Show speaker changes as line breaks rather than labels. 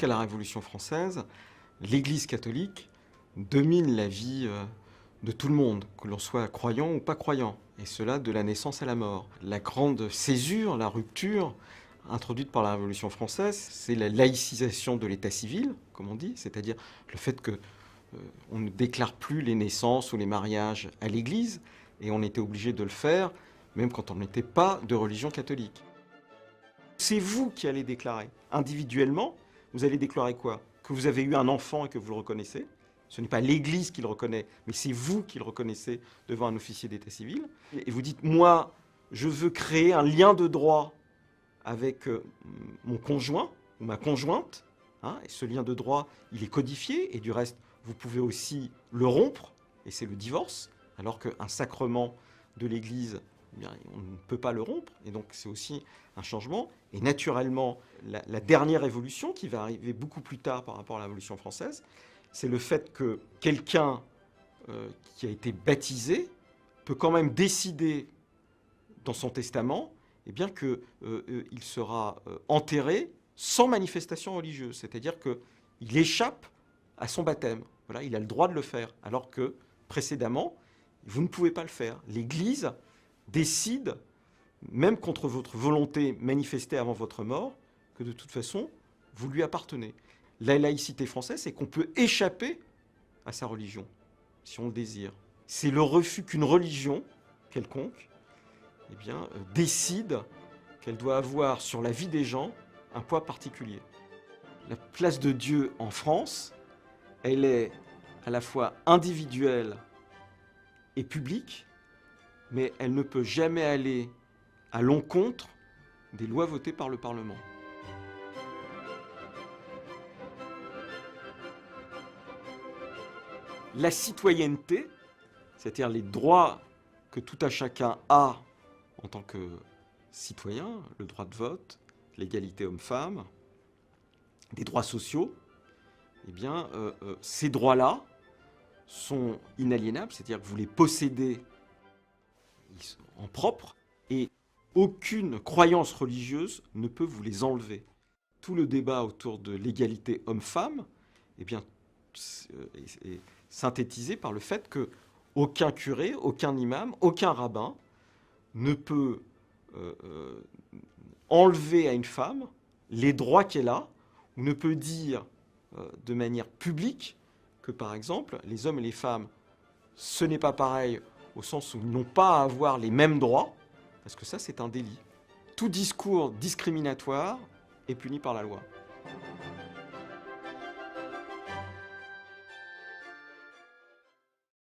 jusqu'à la Révolution française, l'Église catholique domine la vie de tout le monde, que l'on soit croyant ou pas croyant, et cela de la naissance à la mort. La grande césure, la rupture introduite par la Révolution française, c'est la laïcisation de l'état civil, comme on dit, c'est-à-dire le fait que on ne déclare plus les naissances ou les mariages à l'Église, et on était obligé de le faire, même quand on n'était pas de religion catholique. C'est vous qui allez déclarer. Individuellement, vous allez déclarer quoi? Que vous avez eu un enfant et que vous le reconnaissez. Ce n'est pas l'Église qui le reconnaît, mais c'est vous qui le reconnaissez devant un officier d'état civil. Et vous dites, moi, je veux créer un lien de droit avec mon conjoint ou ma conjointe. Hein, et ce lien de droit, il est codifié. Et du reste, vous pouvez aussi le rompre, et c'est le divorce. Alors qu'un sacrement de l'Église, eh bien, on ne peut pas le rompre. Et donc, c'est aussi un changement. Et naturellement, la dernière évolution, qui va arriver beaucoup plus tard par rapport à la Révolution française, c'est le fait que quelqu'un qui a été baptisé peut quand même décider dans son testament eh bien qu'il sera enterré sans manifestation religieuse. C'est-à-dire qu'il échappe à son baptême. Voilà, il a le droit de le faire, alors que précédemment, vous ne pouvez pas le faire. L'Église décide, même contre votre volonté manifestée avant votre mort, que de toute façon, vous lui appartenez. La laïcité française, c'est qu'on peut échapper à sa religion, si on le désire. C'est le refus qu'une religion quelconque eh bien, décide qu'elle doit avoir sur la vie des gens un poids particulier. La place de Dieu en France, elle est à la fois individuelle et publique, mais elle ne peut jamais aller à l'encontre des lois votées par le Parlement. La citoyenneté, c'est-à-dire les droits que tout un chacun a en tant que citoyen, le droit de vote, l'égalité homme-femme, des droits sociaux, eh bien, ces droits-là sont inaliénables, c'est-à-dire que vous les possédez en propre et aucune croyance religieuse ne peut vous les enlever. Tout le débat autour de l'égalité homme-femme, eh bien, est synthétisé par le fait que aucun curé, aucun imam, aucun rabbin ne peut enlever à une femme les droits qu'elle a, ou ne peut dire de manière publique que, par exemple, les hommes et les femmes, ce n'est pas pareil au sens où ils n'ont pas à avoir les mêmes droits, parce que ça, c'est un délit. Tout discours discriminatoire est puni par la loi.